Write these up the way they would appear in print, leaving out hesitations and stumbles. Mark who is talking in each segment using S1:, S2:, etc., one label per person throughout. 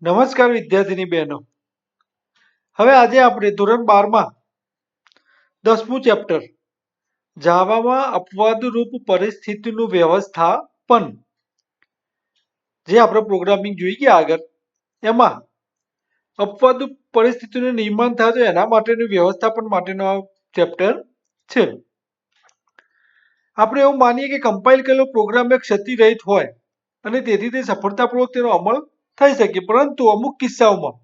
S1: નમસ્કાર વિદ્યાર્થીની બહેનો. હવે આજે આપણે ધોરણ 12માં 10મું ચેપ્ટર જાવામાં અપવાદરૂપ પરિસ્થિતિનું વ્યવસ્થાપન જે આપણે પ્રોગ્રામિંગ જોઈ ગયા આગળ એમાં અપવાદરૂપ પરિસ્થિતિનું નિર્માણ થાય તો એના માટેનું વ્યવસ્થાપન માટેનો આ ચેપ્ટર છે. આપણે એવું માનીએ કે કમ્પાઇલ કરેલો પ્રોગ્રામ એક ક્ષતિરહિત હોય અને તેથી તે સફળતાપૂર્વક તેનો અમલ થઈ શકે, પરંતુ અમુક કિસ્સાઓમાં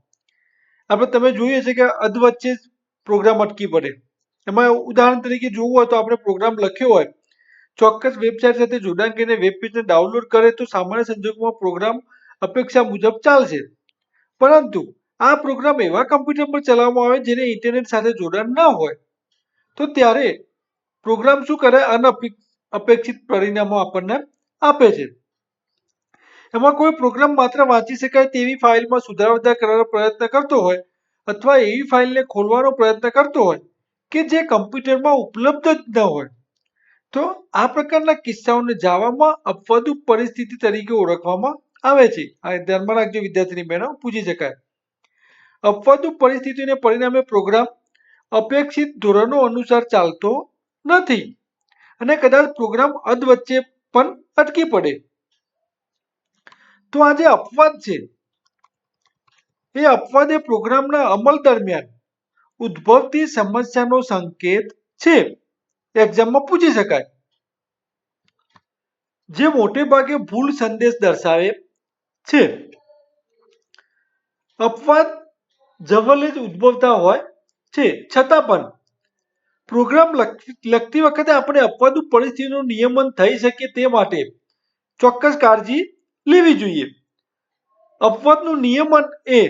S1: આપણે તમે જોઈએ છે કે અધવચ્ચે જ પ્રોગ્રામ અટકી પડે. એમાં ઉદાહરણ તરીકે જોવું હોય તો આપણે પ્રોગ્રામ લખ્યો હોય, ચોક્કસ વેબસાઇટ સાથે જોડાણ કરીને વેબ પેજને ડાઉનલોડ કરે તો સામાન્ય સંજોગોમાં પ્રોગ્રામ અપેક્ષા મુજબ ચાલશે, પરંતુ આ પ્રોગ્રામ એવા કમ્પ્યુટર પર ચલાવવામાં આવે જેને ઇન્ટરનેટ સાથે જોડાણ ન હોય તો ત્યારે પ્રોગ્રામ શું કરે, અનઅપેક્ષિત પરિણામો આપણને આપે છે. એમાં કોઈ પ્રોગ્રામ માત્ર વાંચી શકાય તેવી ફાઇલમાં સુધારા વધારા કરવાનો પ્રયત્ન કરતો હોય અથવા એવી ફાઇલને ખોલવાનો પ્રયત્ન કરતો હોય કે જે કમ્પ્યુટરમાં ઉપલબ્ધ જ ન હોય, તો આ પ્રકારના કિસ્સાઓને જાવામાં અપવાદરૂપ પરિસ્થિતિ તરીકે ઓળખવામાં આવે છે. આ ધ્યાનમાં રાખજો વિદ્યાર્થીની બહેનો, પૂછી શકાય. અપવાદરૂપ પરિસ્થિતિને પરિણામે પ્રોગ્રામ અપેક્ષિત ધોરણો અનુસાર ચાલતો નથી અને કદાચ પ્રોગ્રામ અધવચ્ચે પણ અટકી પડે. તો આ જે અપવાદ છે એ અપવાદ એ પ્રોગ્રામના અમલ દરમિયાન ઉદ્ભવતી સમસ્યાનો સંકેત છે. એક્ઝામમાં પૂછી શકાય. જે મોટે ભાગે ભૂલ સંદેશ દર્શાવે છે. અપવાદ જવલ્લે જ ઉદ્ભવતા હોય છે, છતાં પણ પ્રોગ્રામ લખતી વખતે આપણે અપવાદરૂપ પરિસ્થિતિનું નિયમન થઈ શકે તે માટે ચોક્કસ કાળજી લેવી જોઈએ. અપવાદનું નિયમન એ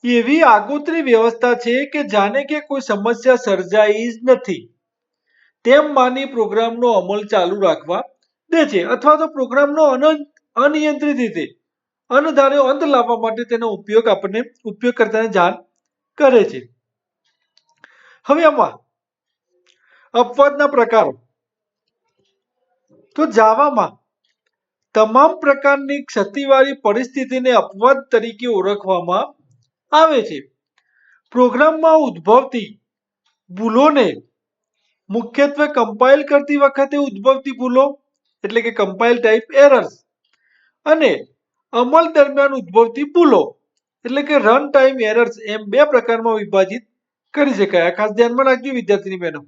S1: એવી આગોતરી વ્યવસ્થા છે કે જાણે કે કોઈ સમસ્યા સર્જાઈ જ નથી તેમ માની પ્રોગ્રામનો અમલ ચાલુ રાખવા દે છે, અથવા તો પ્રોગ્રામનો અનિયંત્રિત રીતે અણધાર્યો અંત લાવવા માટે તેનો ઉપયોગકર્તાને જાણ કરે છે. હવે આમાં અપવાદના પ્રકારો. તો જાવામાં તમામ પ્રકારની ક્ષતિવાળી પરિસ્થિતિને અપવાદ તરીકે ઓળખવામાં આવે છે. પ્રોગ્રામમાં ઉદ્ભવતી ભૂલોને મુખ્યત્વે કમ્પાઇલ કરતી વખતે ઉદ્ભવતી ભૂલો એટલે કે કમ્પાઇલ ટાઈપ એરર્સ અને અમલ દરમિયાન ઉદ્ભવતી ભૂલો એટલે કે રન ટાઈમ એરર્સ એમ બે પ્રકારમાં વિભાજિત કરી શકાય. આ ખાસ ધ્યાનમાં રાખજો વિદ્યાર્થીની બહેનો.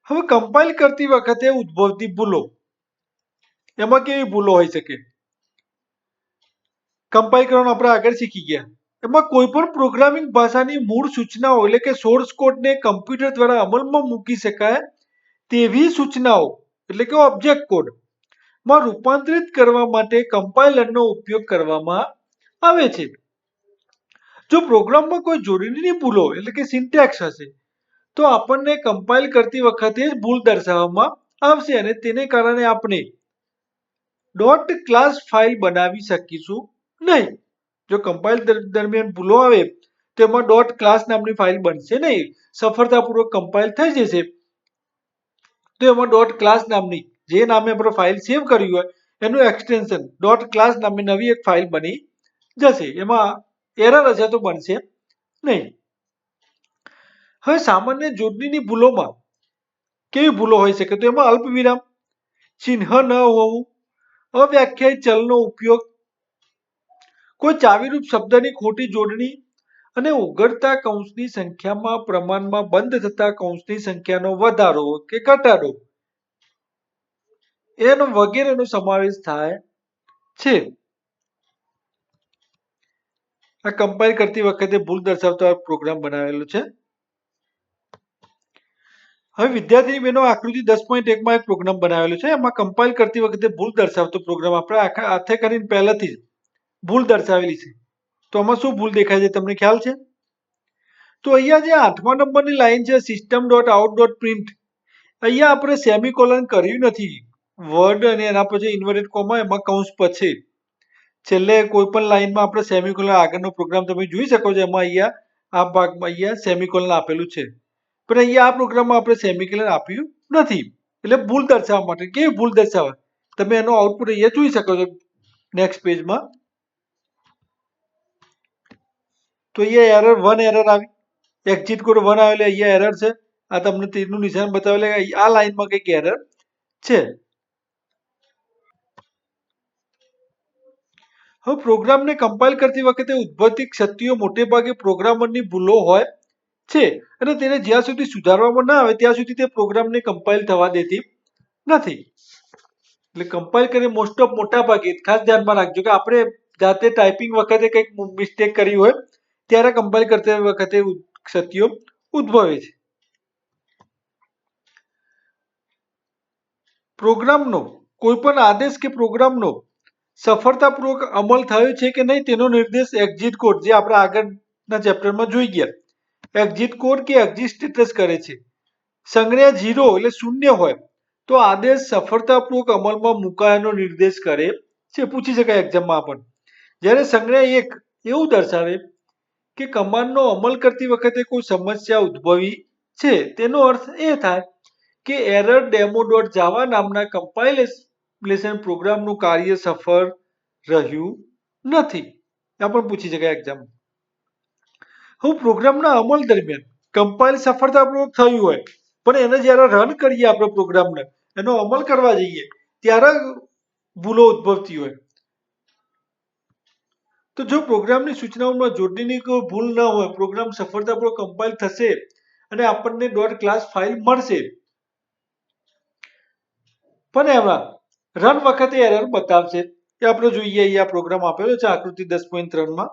S1: હવે કમ્પાઇલ કરતી વખતે ઉદ્ભવતી ભૂલો, એમાં કેવી ભૂલો હોઈ શકે? કમ્પાઇલ કરવાનું આપણે આગળ શીખી ગયા. એમાં કોઈ પણ પ્રોગ્રામિંગ ભાષાની મૂળ સૂચનાઓ એટલે કે સોર્સ કોડને કમ્પ્યુટર દ્વારા અમલમાં મૂકી શકાય તેવી સૂચનાઓ એટલે કે ઓબ્જેક્ટ કોડમાં રૂપાંતરિત કરવા માટે કમ્પાઇલરનો ઉપયોગ કરવામાં આવે છે. જો પ્રોગ્રામમાં કોઈ જોડણીની ભૂલો એટલે કે સિન્ટેક્સ હશે તો આપણને કમ્પાઇલ કરતી વખતે જ ભૂલ દર્શાવવામાં આવશે અને તેને કારણે આપણે ડોટ ક્લાસ ફાઇલ બનાવી શકીશું નહીં. જો કમ્પાઇલ દરમિયાન ભૂલો આવે તો એમાં ડોટ ક્લાસ નામની ફાઇલ બનશે નહીં. સફળતાપૂર્વક કમ્પાઇલ થઈ જશે તો એમાં ડોટ ક્લાસ નામની જે નામે આપણે ફાઇલ સેવ કરી હોય એનું એક્સટેન્શન ડોટ ક્લાસ નામની નવી એક ફાઇલ બની જશે. એમાં એરર હશે તો બનશે નહીં. હવે સામાન્ય જોડણીની ભૂલોમાં કેવી ભૂલો હોઈ શકે? તો એમાં અલ્પવિરામ, ચિહ્ન ન હોવું, અવ્યાખ્યાયિત ચલનો ઉપયોગ, કોઈ ચાવીરૂપ શબ્દની ખોટી જોડણી અને ઉઘડતા કૌંસની સંખ્યામાં પ્રમાણમાં બંધ થતા કૌંસની સંખ્યાનો વધારો કે ઘટાડો એનો વગેરેનો સમાવેશ થાય છે. આ કમ્પાઇલ કરતી વખતે ભૂલ દર્શાવતો આ પ્રોગ્રામ બનાવેલો છે. હવે વિદ્યાર્થી બહેનો આકૃતિ 10.1માં એક પ્રોગ્રામ બનાવેલો છે. એમાં કમ્પાઇલ કરતી વખતે ભૂલ દર્શાવતો પ્રોગ્રામ આપણે હાથે કરીને પહેલાથી જ ભૂલ દર્શાવેલી છે. તો આમાં શું ભૂલ દેખાય છે તમને ખ્યાલ છે? તો અહીંયા જે 8મા નંબરની લાઈન છે system dot out dot print, અહીંયા આપણે સેમિકોલન કર્યું નથી. વર્ડ અને એના પછી ઇન્વર્ટેડ કોમા એમાં કૌંસ પછી છેલ્લે કોઈ પણ લાઈનમાં આપણે સેમિકોલન આગળનો પ્રોગ્રામ તમે જોઈ શકો છો. એમાં અહીંયા આ ભાગમાં અહીંયા સેમિકોલન આપેલું છે, પણ અહીંયા આ પ્રોગ્રામમાં આપણે સેમિકોલન આપ્યું નથી. એટલે ભૂલ દર્શાવવા માટે. કેવી ભૂલ દર્શાવે તમે એનો આઉટપુટ અહીંયા જોઈ શકો છો નેક્સ્ટ પેજમાં. તો અહીંયા એરર 1 એરર આવી, એક્ઝિટ કોડ 1 આવે એટલે અહીંયા એરર છે. આ તમને તીરનું નિશાન બતાવે એટલે આ લાઈનમાં કંઈક એરર છે. હવે પ્રોગ્રામને કમ્પાઇલ કરતી વખતે ઉદ્ભવતી ક્ષતિઓ મોટે ભાગે પ્રોગ્રામરની ભૂલો હોય છે અને તેને જ્યાં સુધી સુધારવામાં ના આવે ત્યાં સુધી તે પ્રોગ્રામને કમ્પાઇલ થવા દેતી નથી. એટલે કમ્પાઇલ કરી મોસ્ટ ઓફ મોટા ભાગે ખાસ ધ્યાનમાં રાખજો કે આપણે જાતે ટાઈપિંગ વખતે કંઈક મિસ્ટેક કરી હોય ત્યારે કમ્પાઇલ કરતી વખતે ક્ષતિઓ ઉદ્ભવે છે. પ્રોગ્રામનો કોઈ પણ આદેશ કે પ્રોગ્રામનો સફળતાપૂર્વક અમલ થયો છે કે નહીં તેનો નિર્દેશ એક્ઝિટ કોડ, જે આપણે આગળના ચેપ્ટરમાં જોઈ ગયા, એક્ઝિટ કોડ કે એક્ઝિટ સ્ટેટસ કરે છે. સંજ્ઞા 0 એટલે શૂન્ય હોય તો આદેશ સફળતાપૂર્વક અમલમાં મુકાયાનો નિર્દેશ કરે છે. પૂછી શકાય એક્ઝામમાં પણ. જ્યારે સંજ્ઞા 1 એવું દર્શાવે કે કમાન્ડનો અમલ કરતી વખતે કોઈ સમસ્યા ઉદ્ભવી છે, તેનો અર્થ એ થાય કે એરર ડેમો ડોટ જાવા નામના કમ્પાઇલેશન પ્રોગ્રામનું કાર્ય સફળ રહ્યું નથી. આ પણ પૂછી શકાય એક્ઝામ. હું પ્રોગ્રામના અમલ દરમિયાન કમ્પાઇલ સફળતાપૂર્વક થયું હોય પણ એને જ્યારે રન કરીએ આપણે પ્રોગ્રામને, એનો અમલ કરવા જઈએ ત્યારે ભૂલો ઉદ્ભવતી હોય. તો જો પ્રોગ્રામની સૂચનાઓમાં જોડણીની કોઈ ભૂલ ન હોય, પ્રોગ્રામ સફળતાપૂર્વક કમ્પાઇલ થશે અને આપણને ડોટ ક્લાસ ફાઇલ મળશે, પણ એમાં રન વખતે એરર બતાવશે. એ આપણે જોઈએ અહીંયા પ્રોગ્રામ આપેલો છે આકૃતિ 10.3માં.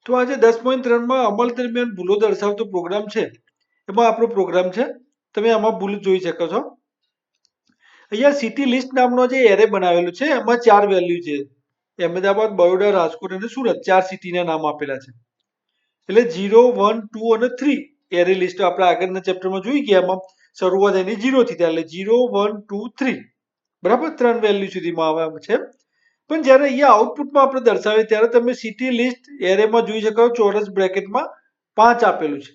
S1: તો આજે 10.3માં અમલ દરમિયાન ભૂલો દર્શાવતો પ્રોગ્રામ છે, એમાં આપણો પ્રોગ્રામ છે. તમે આમાં ભૂલ જોઈ શકો છો. અહીંયા સિટી લિસ્ટ નામનો જે એરે બનાવેલો છે એમાં 4 વેલ્યુ છે. અહેમદાબાદ, બરોડા, રાજકોટ અને સુરત 4 સિટીના નામ આપેલા છે. એટલે 0, 1, 2 અને 3 એરે લિસ્ટ આપણે આગળના ચેપ્ટરમાં જોઈ ગયા. એમાં શરૂઆત એની 0 થી થાય એટલે 0, 1, 2, 3, બરાબર, 3 વેલ્યુ સુધીમાં આવે છે. પણ જ્યારે અહીંયા આઉટપુટમાં આપણે દર્શાવીએ ત્યારે તમે સિટી લિસ્ટ એરેમાં જોઈ શકો ચોરસ બ્રેકેટમાં 5 આપેલું છે.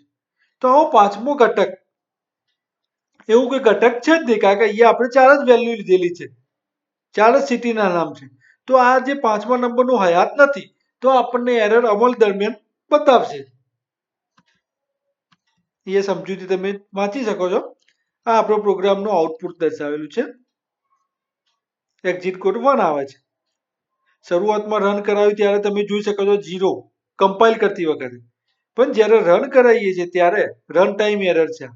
S1: તો આવો પાંચમો ઘટક એવું કોઈ ઘટક છે જ નહીં, કારણ કે અહીંયા આપણે 4 જ વેલ્યુ લીધેલી છે, 4 જ સિટીના નામ છે. તો આ જે 5મા નંબરનું હયાત નથી, તો આપણને એરર અમલ દરમિયાન બતાવશે. એ સમજૂતી તમે વાંચી શકો છો. આ આપણો પ્રોગ્રામનું આઉટપુટ દર્શાવેલું છે. એક્ઝિટ કોડ 1 આવે છે. શરૂઆતમાં રન કરાવ્યું ત્યારે તમે જોઈ શકો છો 0 કમ્પાઇલ કરતી વખતે, પણ જ્યારે રન કરાવીએ છીએ ત્યારે રન ટાઈમ એરર છે.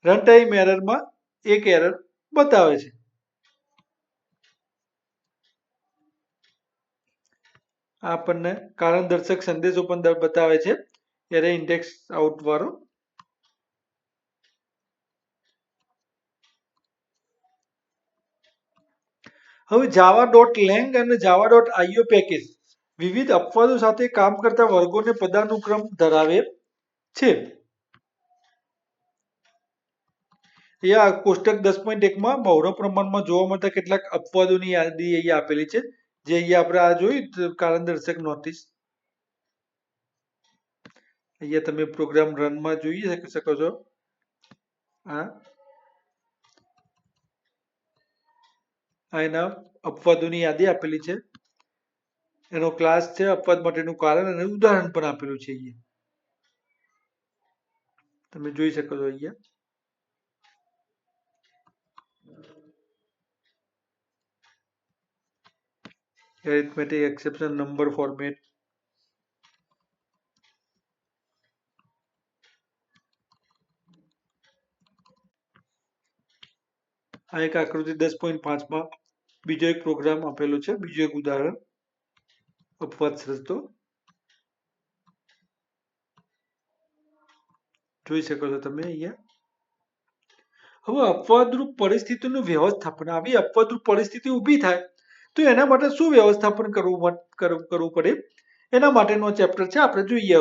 S1: રન ટાઈમ એરરમાં એક એરર બતાવે છે. આપણને કારણ દર્શક સંદેશો પણ બતાવે છે, એરે ઇન્ડેક્સ આઉટ વાળો. હવે java.lang અને java.io પેકેજ વિવિધ અપવાદો સાથે કામ કરતા વર્ગોને પદાનુક્રમ ધરાવે છે. અહીંયા કોષ્ટક 10.1માં બહોળા પ્રમાણમાં જોવા મળતા કેટલાક અપવાદોની યાદી અહીંયા આપેલી છે, જે અહીંયા આપણે આ જોયું કારણ દર્શક નોટિસ. અહીંયા તમે પ્રોગ્રામ રનમાં જોઈ શકો છો. આ એના અપવાદોની યાદી આપેલી છે, એનો ક્લાસ છે, અપવાદ માટેનું કારણ અને ઉદાહરણ પણ આપેલું છે. અહીંયા તમે જોઈ શકો છો. અહીંયા arithmetic exception number format, આ એક આકૃતિ 10.5માં બીજો એક પ્રોગ્રામ આપેલો છે, બીજો એક ઉદાહરણ અપવાદ રસ્તો જોઈ શકો છો તમે અહીંયા. હવે અપવાદરૂપ પરિસ્થિતિનું વ્યવસ્થાપન. આવી અપવાદરૂપ પરિસ્થિતિ ઊભી થાય તો એના માટે શું વ્યવસ્થાપન કરવું પડે, એના માટેનો ચેપ્ટર છે, આપણે જોઈએ.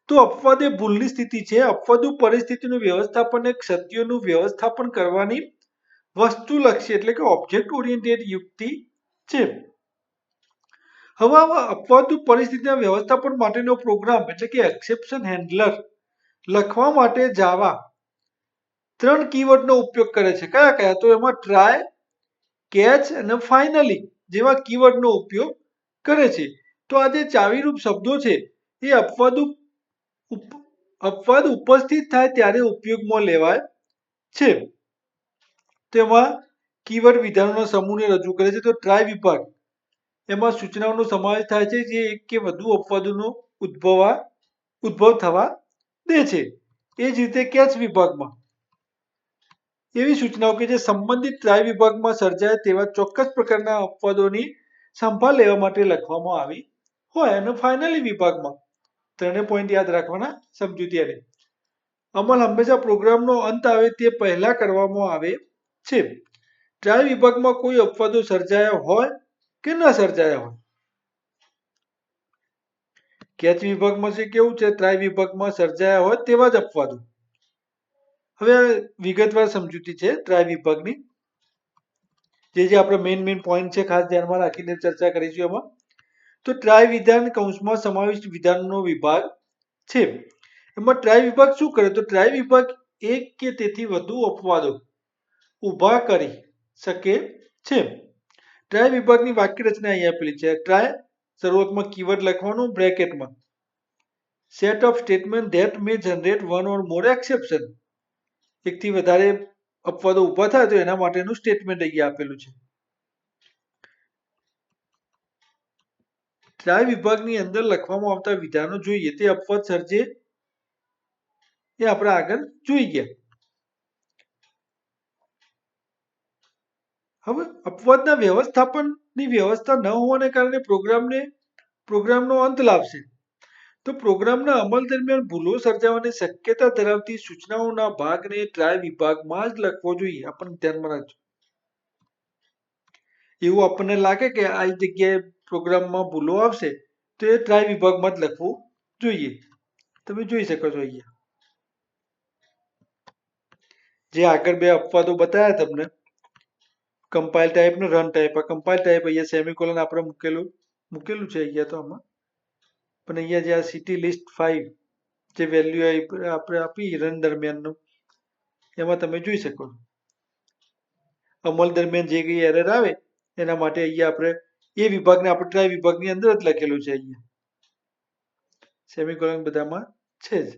S1: તો અપવાદ એ ભૂલની સ્થિતિ છે. અપવાદરૂપ પરિસ્થિતિનું વ્યવસ્થાપન એ ક્ષતિઓનું વ્યવસ્થાપન કરવાની વસ્તુલક્ષી એટલે કે ઓબ્જેક્ટ ઓરિએન્ટેડ યુક્તિ છે. હવે આવા અપવાદરૂપ પરિસ્થિતિના વ્યવસ્થાપન માટેનો પ્રોગ્રામ એટલે કે એક્સેપ્શન હેન્ડલર લખવા માટે જાવા 3 કીવર્ડનો ઉપયોગ કરે છે. કયા કયા? તો એમાં ટ્રાય, કેચ અને ફાઇનલી જેવા કીવર્ડનો ઉપયોગ કરે છે. તો આ જે ચાવીરૂપ શબ્દો છે એ અપવાદ ઉપસ્થિત થાય ત્યારે ઉપયોગમાં લેવાય છે. તેમાં કીવર્ડ વિધાનોના સમૂહને રજૂ કરે છે. તો ટ્રાય વિભાગ એમાં સૂચનાઓનો સમાવેશ થાય છે જે એક કે વધુ અપવાદોનો ઉદ્ભવ થવા દે છે. એ જ રીતે કેચ વિભાગમાં એવી સૂચનાઓ કે જે સંબંધિત ટ્રાય વિભાગમાં સર્જાય તેવા ચોક્કસ પ્રકારના અપવાદોની સંભાળ લેવા માટે લખવામાં આવી હોય. અને ફાઇનલી વિભાગમાં ત્રણેય પોઈન્ટ યાદ રાખવાના સમજૂતી અને અમલ હંમેશા પ્રોગ્રામનો અંત આવે તે પહેલા કરવામાં આવે છે. ટ્રાય વિભાગમાં કોઈ અપવાદો સર્જાયા હોય કે ન સર્જાયા હોય. કેચ વિભાગમાં છે કેવું છે, ટ્રાય વિભાગમાં સર્જાયા હોય તેવા જ અપવાદો. હવે વિગતવાર સમજૂતી છે ટ્રાય વિભાગની, જે આપણે મેઇન પોઈન્ટ છે ખાસ ધ્યાનમાં રાખીને ચર્ચા કરીશું એમાં. તો ટ્રાય વિધાન કૌંસમાં સમાવિષ્ટ વિધાનનો વિભાગ છે. એમાં ટ્રાય વિભાગ શું કરે? તો ટ્રાય વિભાગ એક કે તેથી વધુ અપવાદો ઊભા કરી શકે છે. ટ્રાય વિભાગની વાક્ય રચના અહીં આપેલી છે. ટ્રાય શરૂઆતમાં કીવર્ડ લખવાનું બ્રેકેટમાં, set of statement that may generate one or more exception. એકથી વધારે અપવાદો ઊભા થાય તો એના માટેનું સ્ટેટમેન્ટ અહીંયા આપેલું છે. ટ્રાય વિભાગની અંદર લખવામાં આવતા વિધાનો જોઈએ તે અપવાદ સર્જે એ આપણે આગળ જોઈ ગયા. હવે અપવાદના વ્યવસ્થાપનની વ્યવસ્થા ન હોવાને કારણે પ્રોગ્રામનો અંત લાવશે. તો પ્રોગ્રામના અમલ દરમિયાન ભૂલો સર્જાવાની શક્યતા ધરાવતી સૂચનાઓના ભાગને ટ્રાય વિભાગમાં જ લખવો જોઈએ. આપણને ધ્યાનમાં રાખજો. એવું આપણને લાગે કે આ જગ્યાએ પ્રોગ્રામમાં ભૂલો આવશે તો એ ટ્રાય વિભાગમાં જ લખવું જોઈએ. તમે જોઈ શકો છો અહીંયા જે આગળ બે અપવાદો બતાવ્યા તમને, કમ્પાઇલ ટાઈપ ને રન ટાઈપ. આ કમ્પાઇલ ટાઈપ અહીંયા સેમિકોલન આપણે મૂકેલું છે અહીંયા તો આમાં, પણ અહીંયા જે આ સિટી લિસ્ટ 5 જે વેલ્યુ આપણે આપી રન દરમિયાનનું એમાં તમે જોઈ શકો. અમલ દરમિયાન જે કઈ એરર આવે એના માટે અહીંયા આપણે એ વિભાગને આપણે ટ્રાય વિભાગની અંદર જ લખેલું છે. અહીંયા સેમિકોલન બધામાં છે જ.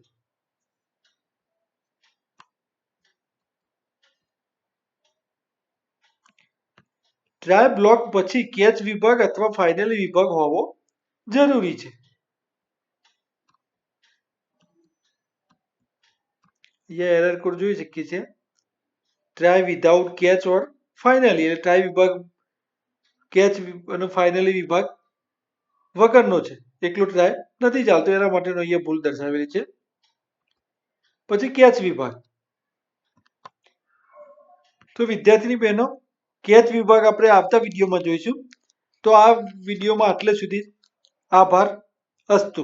S1: ટ્રાય બ્લોક પછી કેચ વિભાગ અથવા ફાઇનલી વિભાગ હોવો જરૂરી છે. અહીંયા એરર કોડ જોઈ શકીએ છીએ. ટ્રાય વિધાઉટ કેચ ઓર ફાઇનલી, એટલે ટ્રાય વિભાગ કેચ અને ફાઇનલી વિભાગ વગરનો છે. એકલો ટ્રાય નથી ચાલતો એના માટેનો અહીંયા ભૂલ દર્શાવેલી છે. પછી કેચ વિભાગ. તો વિદ્યાર્થીની બહેનો, કેચ વિભાગ આપણે આવતા વિડીયોમાં જોઈશું. તો આ વિડીયોમાં આટલે સુધી. આભાર. અસ્તુ.